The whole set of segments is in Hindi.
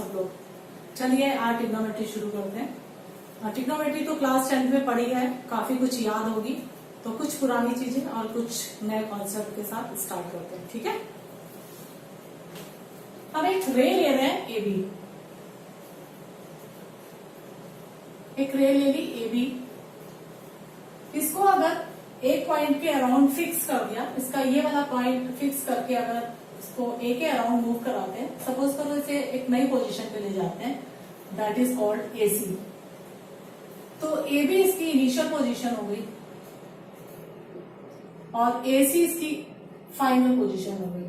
सब लोग। चलिए आज ट्रिग्नोमेट्री शुरू करते हैं। ट्रिग्नोमेट्री तो क्लास 10th में पढ़ी है, काफी कुछ याद होगी, तो कुछ पुरानी चीजें और कुछ नए कॉन्सेप्ट के साथ स्टार्ट करते हैं। ठीक है, अब एक रे ले रहे हैं ए बी, एक रे ले ली ए बी। इसको अगर एक पॉइंट के अराउंड फिक्स कर दिया, इसका ये वाला पॉइंट फिक्स करके अगर इसको ए के अराउंड मूव कराते हैं, सपोज करो इसे एक नई पोजीशन पे ले जाते हैं, दैट इज कॉल्ड ए सी। तो ए बी इसकी इनिशियल पोजीशन हो गई और ए सी इसकी फाइनल पोजीशन हो गई।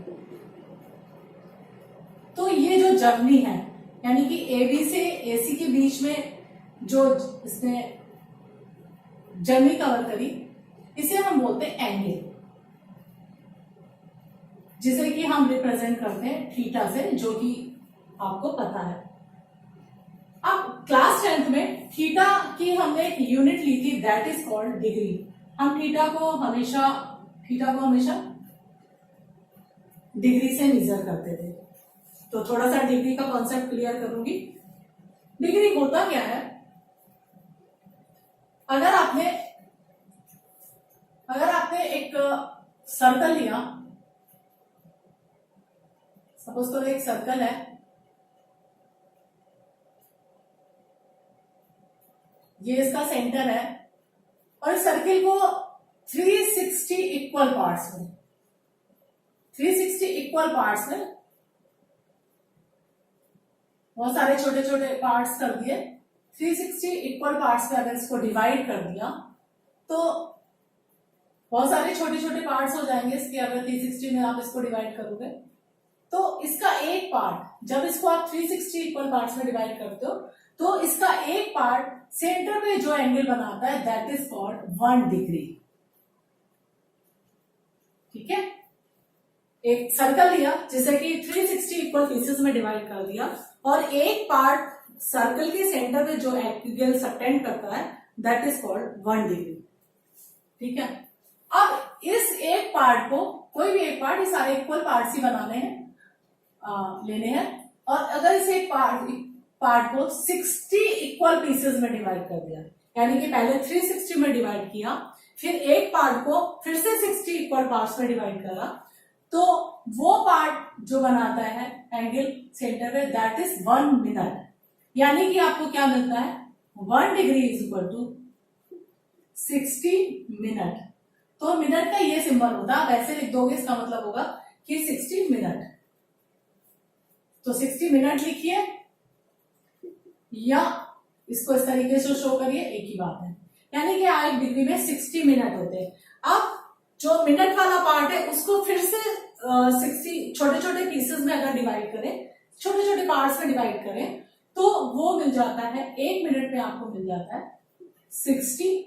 तो ये जो जर्नी है, यानी कि ए बी से ए सी के बीच में जो इसने जर्नी कवर करी, इसे हम बोलते हैं एंगल, जिसे कि हम रिप्रेजेंट करते हैं थीटा से, जो कि आपको पता है। अब क्लास 10th में थीटा की हमने एक यूनिट ली थी, दैट इज कॉल्ड डिग्री। हम थीटा को हमेशा डिग्री से मेजर करते थे। तो थोड़ा सा डिग्री का कॉन्सेप्ट क्लियर करूंगी। डिग्री होता क्या है, अगर आपने एक सर्कल लिया, सपोज करो एक सर्कल है, ये इसका सेंटर है, और इस सर्किल को 360 इक्वल पार्ट्स में 360 इक्वल पार्ट्स में बहुत सारे छोटे छोटे पार्ट्स कर दिए। 360 इक्वल पार्ट्स में अगर इसको डिवाइड कर दिया तो बहुत सारे छोटे छोटे पार्ट्स हो जाएंगे इसके। अगर 360 में आप इसको डिवाइड करोगे तो इसका एक पार्ट, जब इसको आप 360 इक्वल पार्ट्स में डिवाइड करते हो तो इसका एक पार्ट सेंटर में जो एंगल बनाता है, दैट इज कॉल्ड 1 डिग्री। ठीक है, एक सर्कल लिया जिसे कि 360 इक्वल पीसेस में डिवाइड कर दिया, और एक पार्ट सर्कल के सेंटर में जो एंगल सबटेंड करता है, दैट इज कॉल्ड 1 डिग्री। ठीक है, अब इस एक पार्ट को, कोई भी एक पार्ट, ये सारे इक्वल पार्ट्स ही बनाने हैं, लेने हैं, और अगर इस एक पार्ट को 60 इक्वल पीसेस में डिवाइड कर दिया, यानी कि पहले 360 में डिवाइड किया, फिर एक पार्ट को फिर से 60 इक्वल पार्ट्स में डिवाइड करा, तो वो पार्ट जो बनाता है एंगल सेंटर में, दैट इज 1 मिनट। यानी कि आपको क्या मिलता है, 1 degree is equal to 60 minute. तो मिनट का ये सिंबल होता है, आप ऐसे लिख दोगे, इसका मतलब होगा कि 60 मिनट। तो 60 मिनट लिखिए या इसको इस तरीके से शो करिए, एक ही बात है। यानी कि 1 डिग्री में 60 मिनट होते हैं। अब जो मिनट वाला पार्ट है उसको फिर से 60 छोटे छोटे पीसेस में अगर डिवाइड करें, छोटे छोटे पार्ट्स में डिवाइड करें, तो वो मिल जाता है 1 मिनट में आपको मिल जाता है 60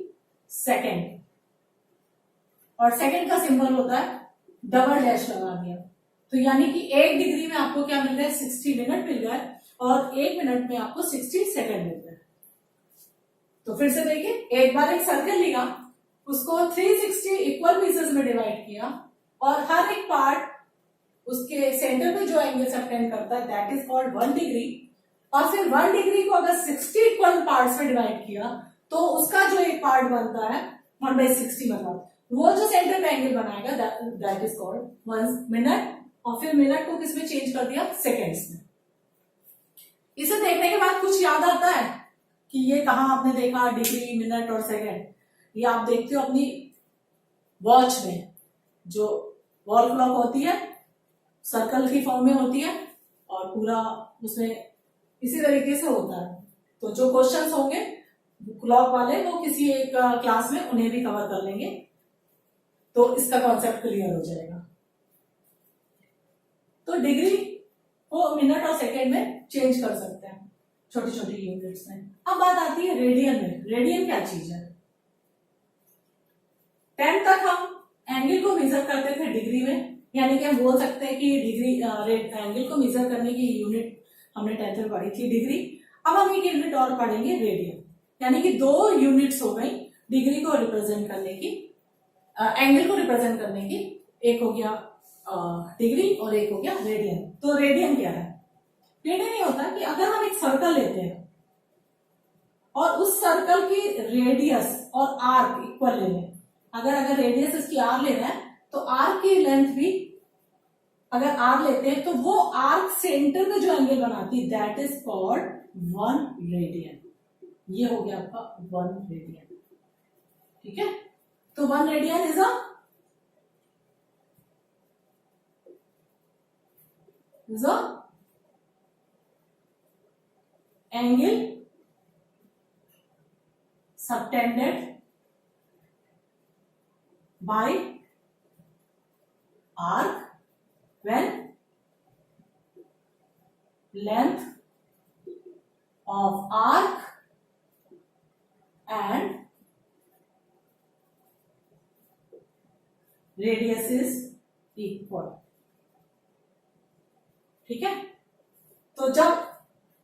सेकेंड। और सेकेंड का सिंबल होता है डबल डैश लगा दिया, तो यानी कि 1 डिग्री में आपको क्या मिल रहा है, 60 मिनट मिल गया, और 1 मिनट में आपको 60 सेकेंड मिल गया। तो फिर से देखिए, एक बार एक सर्कल लिया, उसको 360 इक्वल पीसेस में डिवाइड किया, और हर एक पार्ट उसके सेंटर पे जो एंगल सबटेंड करता है, दैट इज कॉल्ड 1 डिग्री। और फिर 1 डिग्री को अगर 60 इक्वल पार्ट्स में डिवाइड किया, तो उसका जो एक पार्ट बनता है 1/60, मतलब वो जो सेंटर पे एंगल बनाएगा, दैट इज कॉल्ड 1 मिनट। और फिर मिनट को किसमें चेंज कर दिया, सेकेंड्स में। इसे देखने के बाद कुछ याद आता है कि ये कहाँ आपने देखा, डिग्री, मिनट और सेकेंड? ये आप देखते हो अपनी वॉच में, जो वॉल क्लॉक होती है, सर्कल की फॉर्म में होती है, और पूरा उसमें इसी तरीके से होता है। तो जो क्वेश्चंस होंगे क्लॉक वाले, वो किसी एक क्लास में उन्हें भी कवर कर लेंगे, तो इसका कॉन्सेप्ट क्लियर हो जाएगा। तो डिग्री को मिनट और सेकेंड में चेंज कर सकते हैं, छोटी छोटी यूनिट्स में। अब बात आती है रेडियन में। रेडियन क्या चीज है? 10 तक हम एंगल को मेजर करते थे डिग्री में, यानी कि हम बोल सकते हैं कि डिग्री एंगल को मेजर करने की यूनिट हमने 10th में पढ़ी थी, डिग्री। अब हम एक यूनिट और पढ़ेंगे, रेडियन, यानी कि 2 यूनिट्स हो गई डिग्री को रिप्रेजेंट करने की, एंगल को रिप्रेजेंट करने की। एक हो गया डिग्री और एक हो गया रेडियन। तो रेडियन क्या है? रेडियन नहीं होता कि अगर हम एक सर्कल लेते हैं और उस सर्कल की रेडियस और आर्क इक्वल ले लें, अगर रेडियस इसकी आर ले रहे हैं तो आर्क की लेंथ भी अगर आर लेते हैं तो वो आर्क सेंटर में जो एंगल बनाती है दैट इज कॉल्ड 1 रेडियन। ये हो गया आपका 1 रेडियन। ठीक है, तो 1 radian is a angle subtended by arc when length of arc and radius is equal। ठीक है, तो जब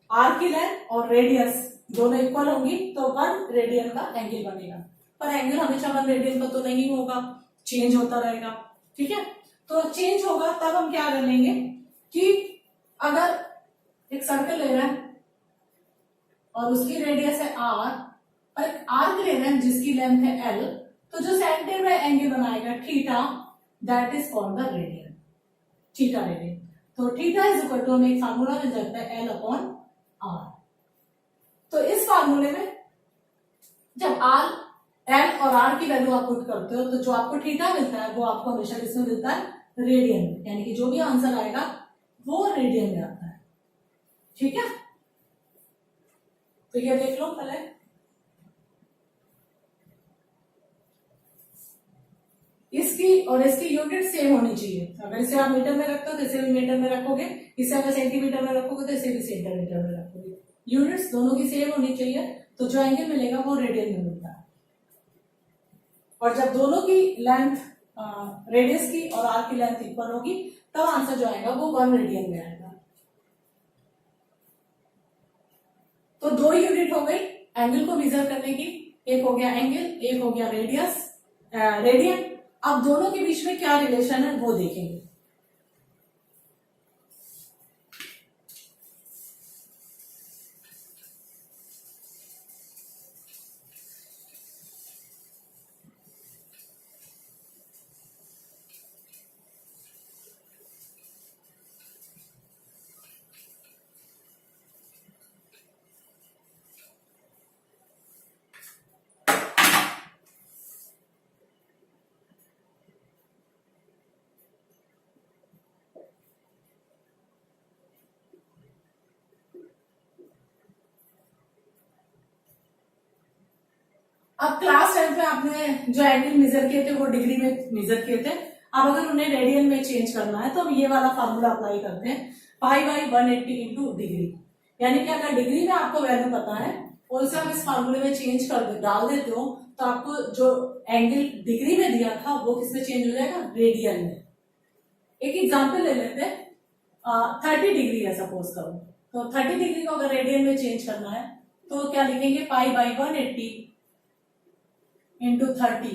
आर्क की लेंथ और रेडियस दोनों इक्वल होंगी तो 1 रेडियन का एंगल बनेगा। पर एंगल हमेशा 1 रेडियन का तो नहीं होगा, चेंज होता रहेगा। ठीक है, तो चेंज होगा तब हम क्या कर लेंगे कि अगर एक सर्कल ले रहे हैं और उसकी रेडियस है आर और एक आर्क ले रहे हैं जिसकी लेंथ है एल, तो जो सेंटर में एंगल बनाएगा theta that is called the radian, theta radian. तो थीटा इज इक्वल टू हमें एक फार्मूला मिल जाता है एल अपॉन आर। तो इस फार्मूले में जब आर एल और आर की वैल्यू आप पुट करते हो तो जो आपको थीटा मिलता है वो आपको हमेशा किसमें मिलता है, रेडियन में, यानी कि जो भी आंसर आएगा वो रेडियन में आता है। ठीक है, तो ये देख लो पहले। इसकी और इसकी यूनिट सेम होनी चाहिए। अगर इसे आप मीटर में रखते हो तो इसे भी मीटर में रखोगे, इसे अगर सेंटीमीटर में रखोगे तो इसे भी सेंटीमीटर में रखोगे। यूनिट्स दोनों की सेम होनी चाहिए, तो जो एंगल मिलेगा वो रेडियन में मिलता है। और जब दोनों की लेंथ रेडियस की और आर्क की लेंथ इक्वल होगी तब आंसर जो आएगा वो 1 रेडियन में आएगा। तो 2 यूनिट हो गई एंगल को मेजर करने की, एक हो गया एंगल, एक हो गया रेडियस रेडियन। अब दोनों के बीच में क्या रिलेशन है वो देखेंगे। अब क्लास 10th में आपने जो एंगल मेजर किए थे वो डिग्री में मेजर किए थे। अब अगर उन्हें रेडियन में चेंज करना है तो अब ये वाला फार्मूला अप्लाई करते हैं, पाई बाई 180 इंटू डिग्री। यानी कि अगर डिग्री में आपको वैल्यू पता है और उसे आप इस फार्मूले में चेंज कर डाल देते हो तो आपको जो एंगल डिग्री में दिया था वो किसमें चेंज हो जाएगा, रेडियन में। एक एग्जाम्पल ले लेते हैं, 30 डिग्री है सपोज करो, तो 30 डिग्री को अगर रेडियन में चेंज करना है तो क्या लिखेंगे, पाई बाई 180 इंटू 30,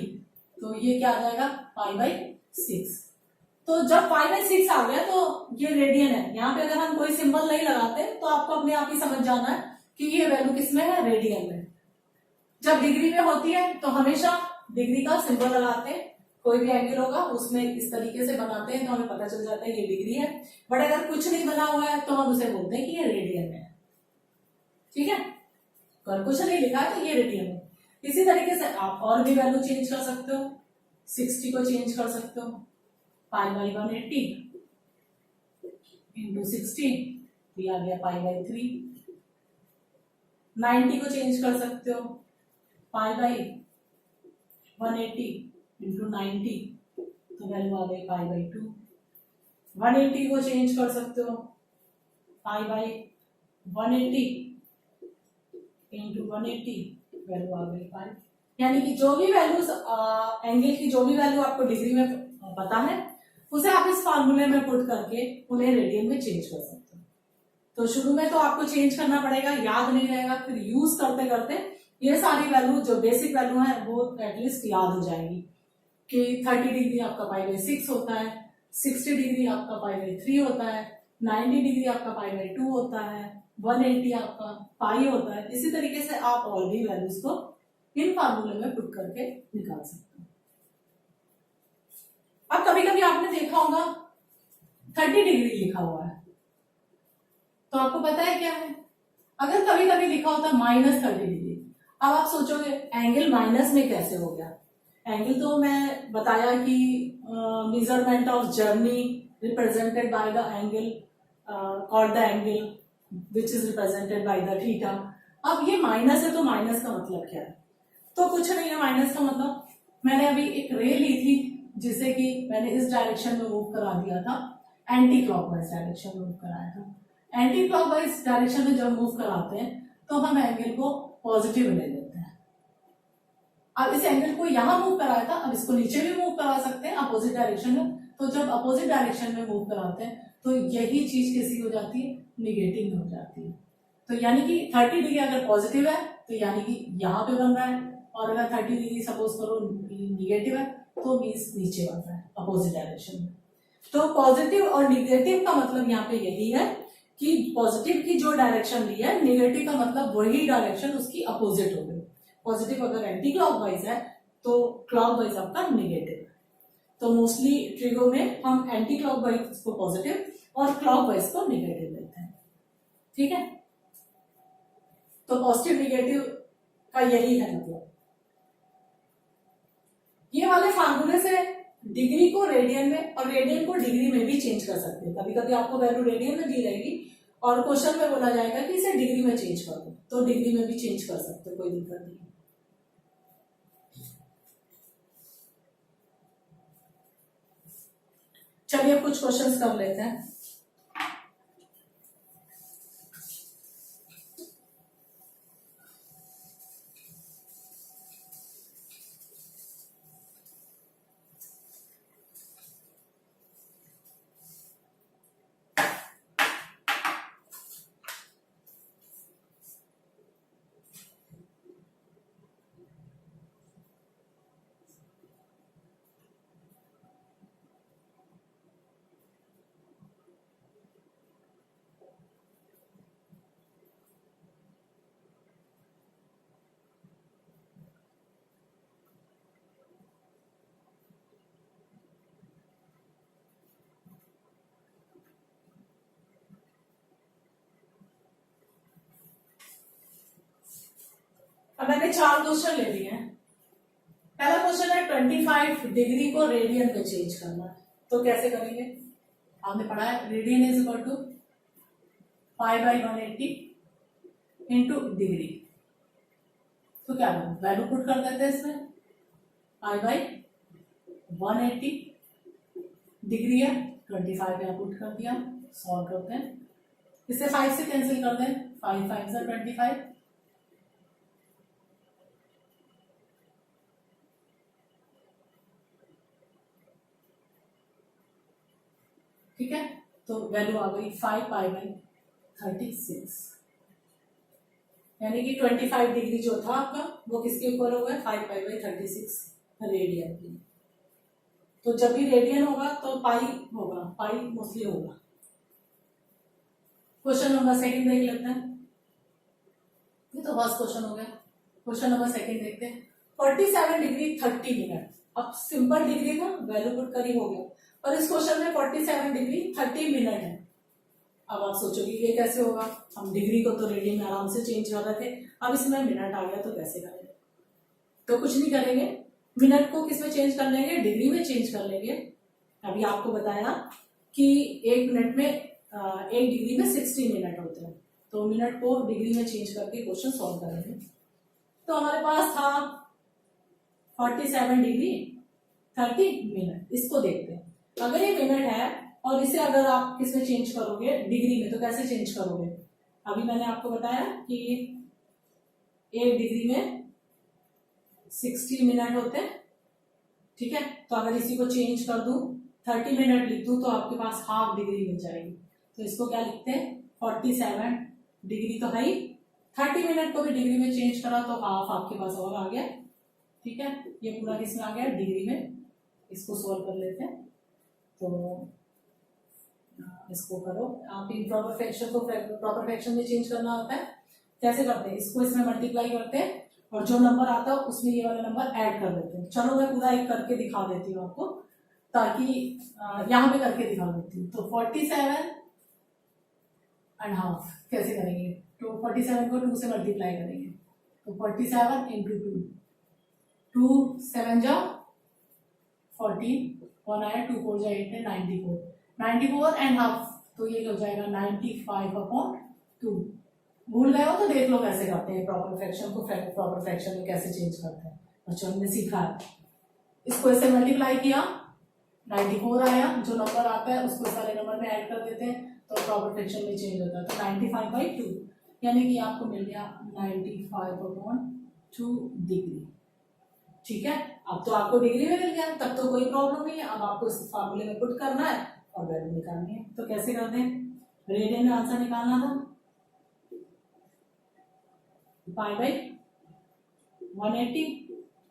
तो ये क्या आ जाएगा, पाई बाई 6। तो जब पाई बाई 6 आ गया तो ये रेडियन है। यहाँ पे अगर हम कोई सिंबल नहीं लगाते तो आपको अपने आप ही समझ जाना है कि ये वैल्यू किसमें है, रेडियन में। जब डिग्री में होती है तो हमेशा डिग्री का सिंबल लगाते हैं, कोई भी एंगल होगा उसमें इस तरीके से बनाते हैं तो हमें पता चल जाता है ये डिग्री है। बट अगर कुछ नहीं बना हुआ है तो हम उसे बोलते हैं कि ये रेडियन है। ठीक है, अगर कुछ नहीं लिखा है तो ये रेडियन है। इसी तरीके से आप और भी वैल्यू चेंज कर सकते हो, 60 को चेंज कर सकते हो, पाई बाई 180 इंटू 60, ये आ गया पाई बाई 3। 90 को चेंज कर सकते हो, पाई बाई 180 इंटू 90, तो वैल्यू आ गई पाई बाई 2। 180 को चेंज कर सकते हो, पाई बाई 180 इंटू 180, वैल्यू आ गई 5। यानी कि जो भी वैल्यूज एंगल की जो भी वैल्यू आपको डिग्री में पता है उसे आप इस फार्मूले में पुट करके उन्हें रेडियन में चेंज कर सकते हो। तो शुरू में तो आपको चेंज करना पड़ेगा, याद नहीं रहेगा, फिर यूज करते करते ये सारी वैल्यू जो बेसिक वैल्यू है वो एटलीस्ट याद हो जाएगी कि 30 डिग्री आपका पाई बाई 6 होता है, 60 डिग्री आपका पाई बाई 3 होता है, 90 डिग्री आपका π/2 होता है, 180 आपका पाई होता है। इसी तरीके से आप और भी वैल्यूज को इन फार्मूले में पुट करके निकाल सकते हैं। अब कभी कभी आपने देखा होगा 30 डिग्री लिखा हुआ है, तो आपको पता है क्या है, अगर कभी कभी लिखा होता -30 डिग्री, अब आप सोचोगे एंगल माइनस में कैसे हो गया। एंगल तो मैं बताया कि measurement of journey represented by the angle called the angle which is represented by the theta. अब ये माइनस है तो माइनस का मतलब क्या है, तो कुछ नहीं है माइनस का मतलब, मैंने अभी एक रे ली थी जिसे कि मैंने इस डायरेक्शन में मूव करा दिया था, एंटी क्लॉकवाइज डायरेक्शन में मूव कराया था। एंटी क्लॉकवाइज डायरेक्शन में जब मूव कराते हैं तो हम एंगल को पॉजिटिव ले लेते हैं। अब इस एंगल को यहां मूव कराया था, अब इसको नीचे भी मूव करा सकते हैं अपोजिट डायरेक्शन में, तो जब अपोजिट डायरेक्शन में मूव कराते हैं तो यही चीज कैसी हो जाती है, निगेटिव हो जाती है। तो यानी कि 30 डिग्री अगर पॉजिटिव है तो यानी कि यहाँ पे बन रहा है, और अगर 30 डिग्री सपोज करो निगेटिव है तो मीन्स नीचे बन रहा है अपोजिट डायरेक्शन में। तो पॉजिटिव और निगेटिव का मतलब यहाँ पे यही है कि पॉजिटिव की जो डायरेक्शन ली है, निगेटिव का मतलब वही डायरेक्शन उसकी अपोजिट हो गई। पॉजिटिव अगर एंटी क्लॉकवाइज है तो क्लॉकवाइज आपका निगेटिव है। तो मोस्टली ट्रिगो में हम एंटी क्लॉकवाइज को पॉजिटिव और क्लॉकवाइज को निगेटिव लेते हैं, ठीक है। तो पॉजिटिव निगेटिव का यही है मतलब। ये वाले फार्मूले से डिग्री को रेडियन में और रेडियन को डिग्री में भी चेंज कर सकते हैं। कभी कभी आपको वैल्यू रेडियन में दी रहेगी और क्वेश्चन में बोला जाएगा कि इसे डिग्री में चेंज कर दो, तो डिग्री में भी चेंज कर सकते हो, कोई दिक्कत नहीं। चलिए कुछ क्वेश्चंस कर लेते हैं। अब मैंने 4 क्वेश्चन ले लिए हैं। पहला क्वेश्चन है 25 डिग्री को रेडियन में चेंज करना है, तो कैसे करेंगे। आपने पढ़ा है radian is equal to π/180 into degree, तो क्या वैल्यू पुट कर देते हैं इसमें, π/180 डिग्री है 25 यहाँ पुट कर दिया, सॉल्व करते हैं। इसे 5 से कैंसिल कर दें, 5 5 से 25, ठीक है। तो वैल्यू आ गई 5π/36, यानी कि 25 डिग्री जो था आपका वो किसके इक्वल हो गया, 5π/36 रेडियन की। तो जब भी रेडियन होगा तो पाई होगा, पाई मोस्टली होगा। क्वेश्चन नंबर सेकंड देख लेते हैं। ये तो फर्स्ट क्वेश्चन हो गया। क्वेश्चन नंबर सेकंड देखते हैं। 47 डिग्री 30 मिनट। अब सिंपल डिग्री का वैल्यू पुट कर ही हो गया, और इस क्वेश्चन में 47 डिग्री 30 मिनट है। अब आप सोचोगे ये कैसे होगा, हम डिग्री को तो रेडियन में आराम से चेंज कर रहे थे, अब इसमें मिनट आ गया तो कैसे करेंगे। तो कुछ नहीं करेंगे, मिनट को किस में चेंज कर लेंगे, डिग्री में चेंज कर लेंगे। अभी आपको बताया कि 1 मिनट में 1 डिग्री में 60 मिनट होते हैं, तो मिनट को डिग्री में चेंज करके क्वेश्चन सॉल्व करेंगे। तो हमारे पास था 47 डिग्री 30 मिनट। इसको देखते हैं, अगर ये मिनट है और इसे अगर आप किस में चेंज करोगे, डिग्री में, तो कैसे चेंज करोगे। अभी मैंने आपको बताया कि 1 डिग्री में 60 मिनट होते हैं, ठीक है। तो अगर इसी को चेंज कर दूं 30 मिनट लिख दूं तो आपके पास हाफ डिग्री मिल जाएगी। तो इसको क्या लिखते हैं, 47 डिग्री तो है ही, 30 मिनट को भी डिग्री में चेंज करा तो हाफ आपके पास और आ गया, ठीक है। ये पूरा किस में आ गया, डिग्री में। इसको सॉल्व कर लेते हैं। तो इसको करो आप, इम्प्रॉपर फ्रैक्शन को प्रॉपर फ्रैक्शन में चेंज करना होता है। कैसे करते हैं, इसको इसमें मल्टीप्लाई करते हैं और जो नंबर आता है उसमें ये वाला नंबर ऐड कर देते हैं। चलो मैं पूरा एक करके दिखा देती हूँ आपको, ताकि यहाँ पे करके दिखा देती हूँ। तो 47 एंड हाफ कैसे करेंगे, तो 47 को 2 से मल्टीप्लाई करेंगे, तो 47 इंटू 2, 2 7 जा 14, 1 आया, 2 4 जा 8 है 94, 94 एंड हाफ, तो ये हो जाएगा 95/2। भूल गए हो तो देख लो कैसे करते हैं प्रॉपर फ्रैक्शन को, प्रॉपर फ्रैक्शन में कैसे चेंज करते हैं, बच्चों ने सीखा है। इसको ऐसे मल्टीप्लाई किया, 94 आया, जो नंबर आता है उसको सारे नंबर में ऐड कर देते हैं तो प्रॉपर फ्रैक्शन में चेंज होता है। तो 95/2 यानी कि आपको मिल गया 95/2 डिग्री। ठीक है, अब तो आपको डिग्री में मिल गया, तब तो कोई प्रॉब्लम नहीं है। अब आपको इस फार्मूले में पुट करना है और वैल्यू निकालनी है। तो कैसे करते हैं, रेडियन में आंसर निकालना था, π/180,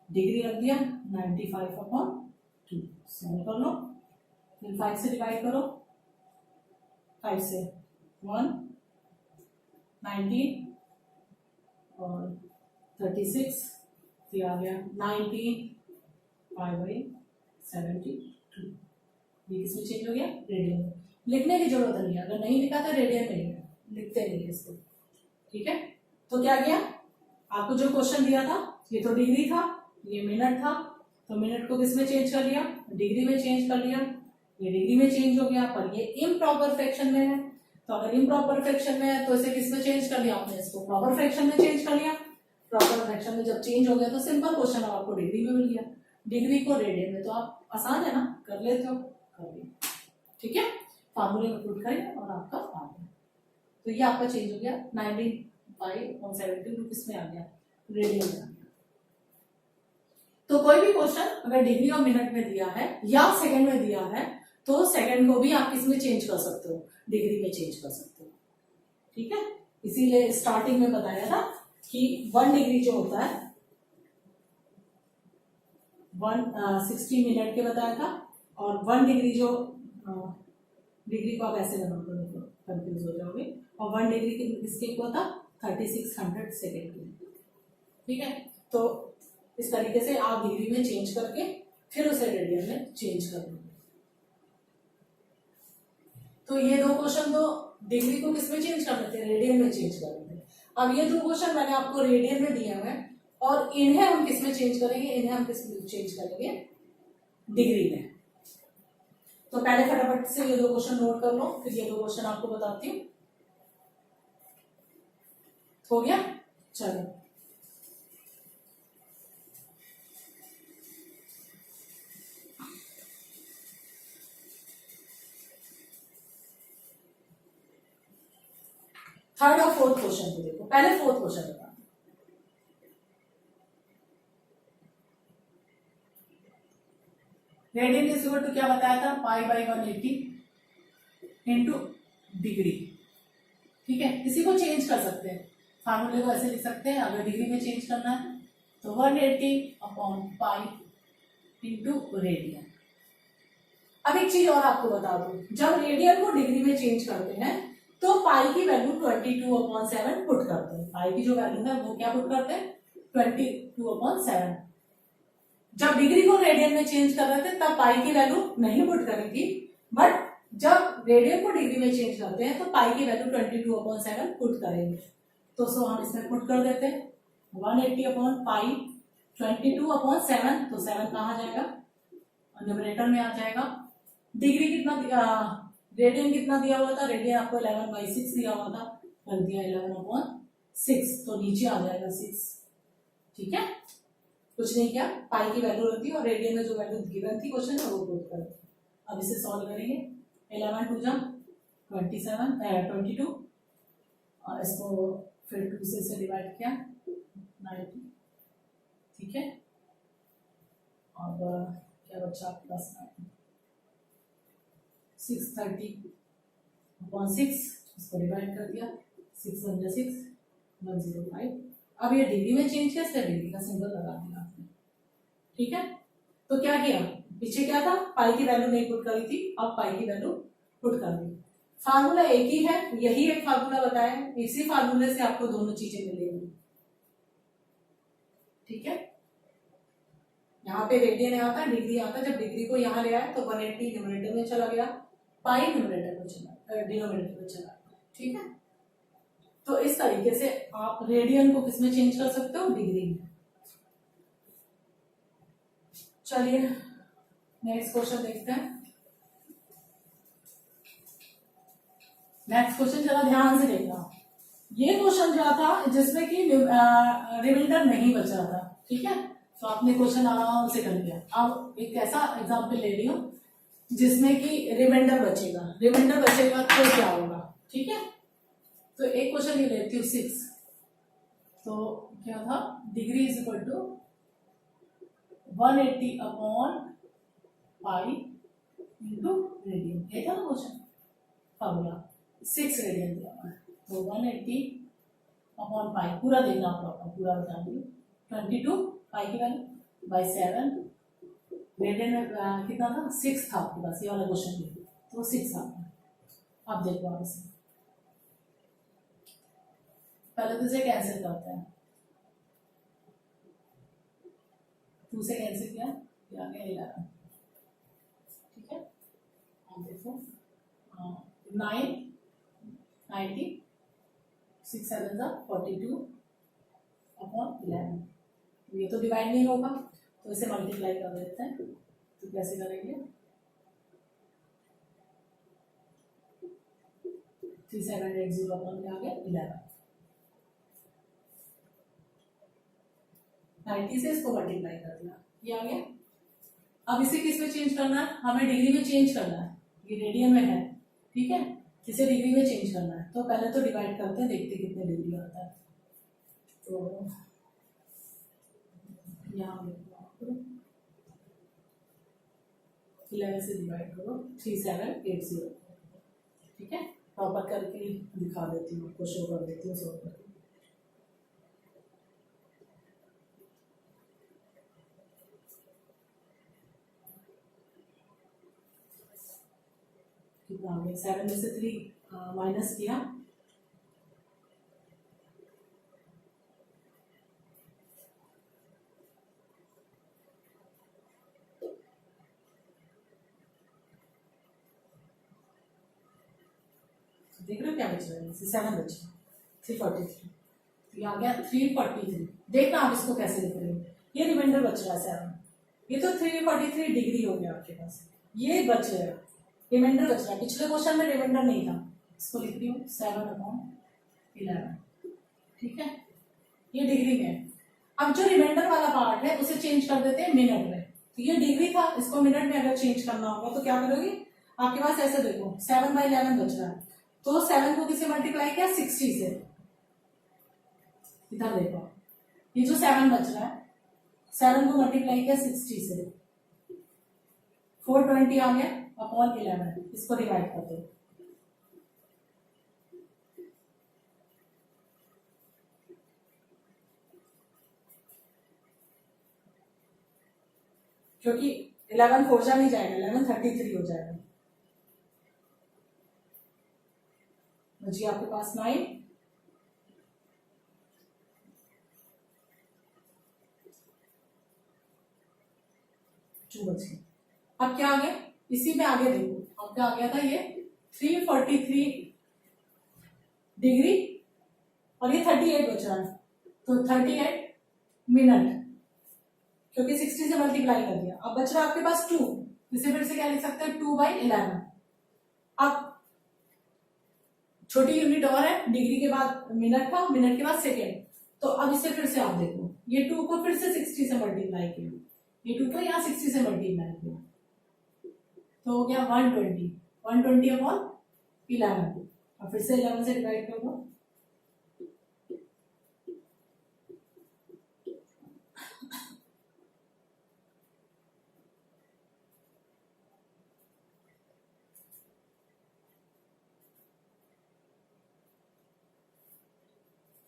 डिग्री रख दिया 95/2, सॉल्व कर लो, फिर 5 से डिवाइड करो, 5 से 1 19 और 36, फिर आ गया 19 π/72। ये किसमें चेंज हो गया, रेडियन में। लिखने की जरूरत नहीं है, अगर नहीं लिखा तो रेडियन में लिखते नहीं है इसको। ठीक है, तो क्या किया, आपको जो क्वेश्चन दिया था ये तो डिग्री था, ये मिनट था, तो मिनट को किसमें चेंज कर लिया, डिग्री में चेंज कर लिया। ये डिग्री में चेंज हो गया, पर ये इम्प्रॉपर फ्रैक्शन में है, तो अगर इम्प्रॉपर फ्रैक्शन में है तो इसे किसमें चेंज कर लिया आपने, इसको प्रॉपर फ्रैक्शन में चेंज कर लिया। प्रॉपर फ्रैक्शन में जब चेंज हो गया तो सिंपल क्वेश्चन अब आपको डिग्री में मिल गया, डिग्री को रेडियन में, तो आप आसान है ना, कर लेते हो, कर लिया। ठीक है, फार्मूले में पुट करें और आपका आ गया। तो ये आपका चेंज हो गया, 19/172 किसमें आ गया, रेडियन में आ गया। तो कोई भी क्वेश्चन अगर डिग्री और मिनट में दिया है या सेकंड में दिया है तो सेकंड को भी आप किसमें चेंज कर सकते हो, डिग्री में चेंज कर सकते हो। ठीक है, इसीलिए स्टार्टिंग में बताया था कि 1 डिग्री जो होता है 160 मिनट के बताया था, और 1 डिग्री जो डिग्री को आप ऐसे बनाओगे तो कंफ्यूज हो जाओगे, और 1 डिग्री किसके इक्वल था, 3600 सेकेंड के। ठीक है, तो इस तरीके से आप डिग्री में चेंज करके फिर उसे रेडियन में चेंज कर दोगे। तो ये दो क्वेश्चन तो डिग्री को किसमें चेंज कर देते हैं, रेडियन में चेंज कर देते हैं। अब ये दो क्वेश्चन मैंने आपको रेडियन में दिया है और इन्हें हम किसमें चेंज करेंगे, इन्हें हम किसमें चेंज करेंगे, डिग्री में। तो पहले फटाफट से ये दो क्वेश्चन नोट कर लो, फिर ये दो क्वेश्चन आपको बताती हूँ। हो गया, चलो थर्ड और फोर्थ क्वेश्चन को देखो। पहले फोर्थ क्वेश्चन बता, रेडियन इज इक्वल टू क्या बताया था, π/180 इंटू डिग्री। ठीक है, इसी को चेंज कर सकते हैं, फार्मूले को ऐसे लिख सकते हैं, अगर डिग्री में चेंज करना है तो 180/π इंटू रेडियन। अब एक चीज और आपको बता दूं, जब रेडियन को डिग्री में चेंज करते हैं तो पाई की वैल्यू 22/7 पुट करते हैं। पाई की जो वैल्यू है वो क्या पुट करते हैं, 22/7। जब डिग्री को रेडियन में चेंज कर रहे थे तब पाई की वैल्यू नहीं पुट करी थी, बट जब रेडियन को डिग्री में चेंज करते हैं तो पाई की वैल्यू 22/7 पुट करेंगे। तो सो हम इसमें पुट कर देते हैं 180/π 22/7, तो 7 कहाँ जाएगा, न्यूमरेटर में आ जाएगा। डिग्री कितना, रेडियन कितना दिया हुआ था, रेडियन आपको 11/6 दिया हुआ था, कर दिया 11/6, तो नीचे आ जाएगा 6। ठीक है, कुछ नहीं किया, पाई की वैल्यू रख दी और रेडियन में जो वैल्यू गिवन थी क्वेश्चन में वो पुट कर दी। अब इसे सॉल्व करेंगे, 11 2 जा 22 और इसको फिर 2 से इसे डिवाइड किया 90। ठीक है, अब क्या बचा आपके पास, 630/6, इसको डिवाइड कर दिया, 6 1 6 105। अब ये डिग्री में चेंज किया, डिग्री का सिंबल लगा दिया आपने। ठीक है, तो क्या किया, पीछे क्या था, पाई की वैल्यू नहीं पुट करी थी, अब पाई की वैल्यू पुट कर दी। फार्मूला एक ही है, यही एक फार्मूला बताया है, इसी फार्मूले से आपको दोनों चीजें मिलेंगी। ठीक है, यहाँ पे रेडियन यहाँ था, डिग्री यहाँ था, जब डिग्री को यहाँ ले आया तो 180 न्यूमरेटर में चला गया, पाई न्यूमरेटर में चला, डिनोमिनेटर में चला गया। ठीक है, तो इस तरीके से आप रेडियन को किसमें चेंज कर सकते हो, डिग्री में। चलिए नेक्स्ट क्वेश्चन देखते हैं। नेक्स्ट क्वेश्चन जरा ध्यान से देखना, ये क्वेश्चन जो था जिसमें कि रिमाइंडर नहीं बच रहा था। ठीक है, तो आपने क्वेश्चन आराम से कर लिया। अब एक ऐसा एग्जांपल ले लियो जिसमें कि रिमाइंडर बचेगा, रिमाइंडर बचेगा तो क्या होगा। ठीक है, तो एक क्वेश्चन ये लेती हूँ 6, तो क्या था, degree is equal to 180 upon pi into radian, ये था ना क्वेश्चन फॉर्मूला, 6 रेडियन दिया हुआ है, तो 180 अपॉन पाई, पूरा देखना आप, पूरा बता दिए, 22 पाई की वैल्यू बाई 7, रेडियन में कितना था, 6 था आपके पास, ये वाला क्वेश्चन भी तो 6 था। अब देखो आप इसे, पहले तो इसे कैंसिल करते हैं, 2 से कैंसिल किया, आ गया 11। ठीक है, अब देखो 9 90, 6 7 42 अपॉन 11, ये तो डिवाइड नहीं होगा तो इसे मल्टीप्लाई कर देते हैं। तो कैसे करेंगे, 3780 अपॉन क्या आ गया 11, 90 से इसको मल्टीप्लाई कर दिया, ये आ गया। अब इसे किस में चेंज करना है, हमें डिग्री में चेंज करना है, ये रेडियन में है। ठीक है, इसे डिग्री में चेंज करना है, तो पहले तो डिवाइड करते हैं, देखते कितने डिग्री आता है। तो यहाँ 11 से डिवाइड करो, 3780। ठीक है, प्रॉपर करके दिखा देती हूँ, आपको शो कर देती हूँ सॉल्व करके। कितना आ गया, 7 में से 3 माइनस किया, देख रहे हो क्या बच रहा है, 7 बचा, 343, ये आ गया 343। देखना आप इसको कैसे लिख रहे हो, ये रिमाइंडर बच रहा है 7, ये तो 343 डिग्री हो गया आपके पास, ये बच रहा है, रिमाइंडर बच रहा है। पिछले क्वेश्चन में रिमाइंडर नहीं था, इसको लिख रही हूँ 7 अपॉन 11। ठीक है, ये डिग्री में। अब जो रिमाइंडर वाला पार्ट है उसे चेंज कर देते हैं मिनट में, तो ये डिग्री था, इसको मिनट में अगर चेंज करना होगा तो क्या करोगे, आपके पास ऐसे देखो 7/11 बच रहा है, तो 7 को किसे मल्टीप्लाई किया, 60 से। इधर देखो, ये जो 7 बच रहा है, 7 को मल्टीप्लाई किया 60 से, 420 आ गया अपॉन 11, इसको डिवाइड कर दो। क्योंकि 11 4 जा नहीं जाएगा, 1133 हो जाएगा। बची आपके पास 9, बची। अब क्या आ गया, इसी में आगे देखो, अब क्या आ गया था, ये 343 डिग्री और ये 38 बच रहा है, तो 38 मिनट, क्योंकि 60 से मल्टीप्लाई कर दिया। अब बच रहा है आपके पास 2, इसे फिर से क्या लिख सकते हैं, 2/11। अब छोटी यूनिट और है, डिग्री के बाद मिनट था, मिनट के बाद सेकेंड, तो अब इसे फिर से आप देखो, ये 2 को फिर से 60 से मल्टीप्लाई किया, ये 2 को यहाँ 60 से मल्टीप्लाई किया, तो हो गया 120, 120 अपॉन 11, और फिर से 11 से डिवाइड कर दो,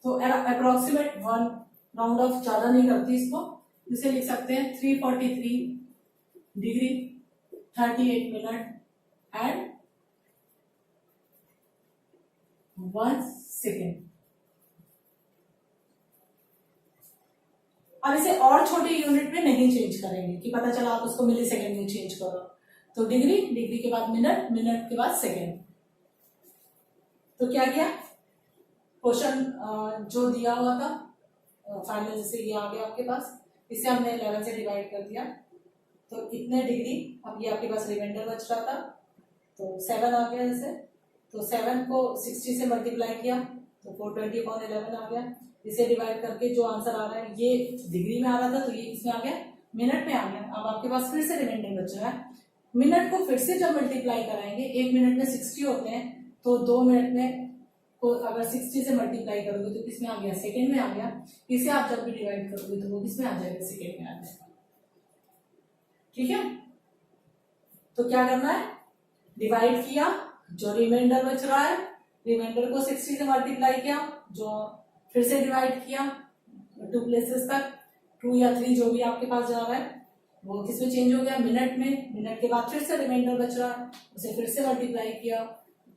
तो अप्रोक्सीमेट 1 राउंड ऑफ ज्यादा नहीं करती इसको, इसे लिख सकते हैं 343 डिग्री 38 मिनट एंड 1 सेकेंड। अब इसे और छोटे यूनिट में नहीं चेंज करेंगे कि पता चला आप उसको मिली सेकेंड में चेंज करो। तो डिग्री, डिग्री के बाद मिनट, मिनट के बाद सेकेंड। तो क्या किया, क्वेश्चन जो दिया हुआ था फाइनल, जैसे ये आ गया आपके पास, इसे हमने 11 से डिवाइड कर दिया तो इतने डिग्री। अब ये आपके पास रिमाइंडर बच रहा था तो 7 आ गया जैसे, तो 7 को 60 से मल्टीप्लाई किया तो 420/11 आ गया। इसे डिवाइड करके जो आंसर आ रहा है, ये डिग्री में आ रहा था तो ये इसमें आ गया, मिनट में आ गया। अब आपके पास फिर से रिमाइंडर बच रहा है, मिनट को फिर से जब मल्टीप्लाई कराएंगे, 1 मिनट में 60 होते हैं तो 2 मिनट में को अगर 60 से मल्टीप्लाई करोगे तो किसमें आ गया, सेकेंड में आ गया। इसे आप जब भी डिवाइड करोगे तो वो किसमें आ जाएगा, सेकेंड में आ जाएगा। ठीक है, तो क्या करना है, डिवाइड किया, जो रिमाइंडर बच रहा है रिमाइंडर को 60 से मल्टीप्लाई किया, जो फिर से डिवाइड किया 2 प्लेसेस तक, 2 या 3 जो भी आपके पास जा रहा है वो किसमें चेंज हो गया, मिनट में। मिनट के बाद फिर से रिमाइंडर बच रहा है, उसे फिर से मल्टीप्लाई किया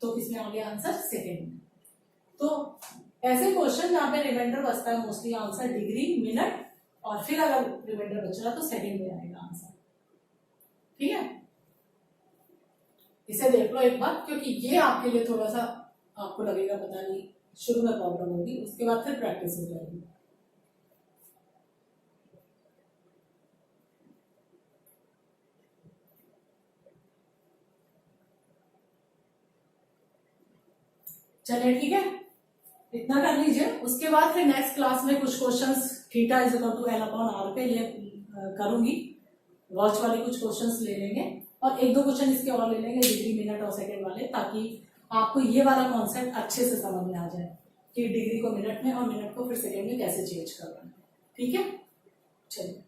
तो किसमें आ गया आंसर, सेकेंड में। तो ऐसे क्वेश्चन जहाँ पे रिमाइंडर बचता है मोस्टली आंसर डिग्री, मिनट, और फिर अगर रिमाइंडर बच रहा तो सेकेंड में आएगा आंसर। ठीक है, इसे देख लो एक बार, क्योंकि ये आपके लिए थोड़ा सा आपको लगेगा पता नहीं, शुरू में प्रॉब्लम होगी, उसके बाद फिर प्रैक्टिस हो जाएगी। चलिए ठीक है, इतना कर लीजिए। उसके बाद फिर नेक्स्ट क्लास में कुछ questions theta is equal to L/R पे ले करूंगी, वॉच वाले कुछ क्वेश्चंस ले लेंगे और 1-2 क्वेश्चन इसके और ले लेंगे डिग्री, मिनट और सेकंड वाले, ताकि आपको ये वाला कॉन्सेप्ट अच्छे से समझ में आ जाए कि डिग्री को मिनट में और मिनट को फिर सेकंड में कैसे चेंज करना है। ठीक है, चलिए।